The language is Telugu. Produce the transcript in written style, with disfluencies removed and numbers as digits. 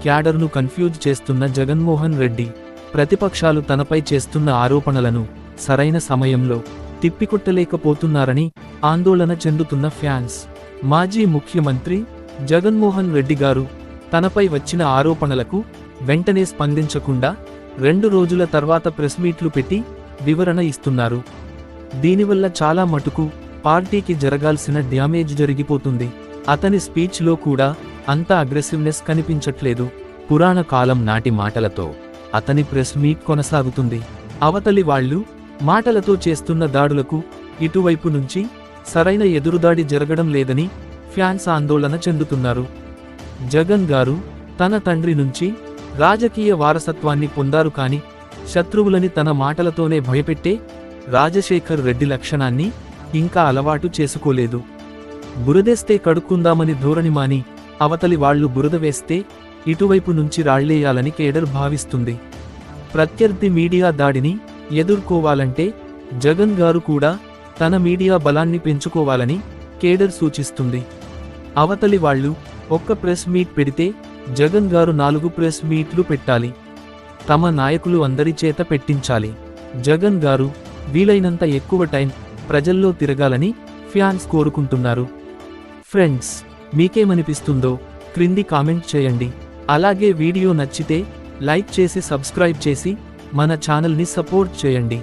క్యాడర్ను కన్ఫ్యూజ్ చేస్తున్న జగన్మోహన్ రెడ్డి, ప్రతిపక్షాలు తనపై చేస్తున్న ఆరోపణలను సరైన సమయంలో తిప్పికొట్టలేకపోతున్నారని ఆందోళన చెందుతున్న ఫ్యాన్స్. మాజీ ముఖ్యమంత్రి జగన్మోహన్ రెడ్డి గారు తనపై వచ్చిన ఆరోపణలకు వెంటనే స్పందించకుండా 2 రోజుల తర్వాత ప్రెస్ మీట్లు పెట్టి వివరణ ఇస్తున్నారు. దీనివల్ల చాలా మటుకు పార్టీకి జరగాల్సిన డ్యామేజ్ జరిగిపోతుంది. అతని స్పీచ్లో కూడా అంత అగ్రెసివ్నెస్ కనిపించట్లేదు. పురాణ కాలం నాటి మాటలతో అతని ప్రెస్ మీట్ కొనసాగుతుంది. అవతలి వాళ్ళు మాటలతో చేస్తున్న దాడులకు ఇటువైపు నుంచి సరైన ఎదురుదాడి జరగడం లేదని ఫ్యాన్స్ ఆందోళన చెందుతున్నారు. జగన్ గారు తన తండ్రి నుంచి రాజకీయ వారసత్వాన్ని పొందారు, కానీ శత్రువులని తన మాటలతోనే భయపెట్టే రాజశేఖర్ రెడ్డి లక్షణాన్ని ఇంకా అలవాటు చేసుకోలేదు. బురదేస్తే కడుక్కుందామని ధోరణి మాని అవతలి వాళ్లు బురద వేస్తే ఇటువైపు నుంచి రాళ్లేయాలని కేడర్ భావిస్తుంది. ప్రత్యర్థి మీడియా దాడిని ఎదుర్కోవాలంటే జగన్ గారు కూడా తన మీడియా బలాన్ని పెంచుకోవాలని కేడర్ సూచిస్తుంది. అవతలి వాళ్లు ఒక్క ప్రెస్ మీట్ పెడితే జగన్ గారు 4 ప్రెస్ మీట్లు పెట్టాలి. తమ నాయకులు అందరి చేత పెట్టించాలి. జగన్ గారు వీలైనంత ఎక్కువ టైం ప్రజల్లో తిరగాలని ఫ్యాన్స్ కోరుకుంటున్నారు. ఫ్రెండ్స్, మీకేమనిపిస్తుందో క్రింది కామెంట్ చేయండి. అలాగే వీడియో నచ్చితే లైక్ చేసి సబ్స్క్రైబ్ చేసి మన ఛానల్ని సపోర్ట్ చేయండి.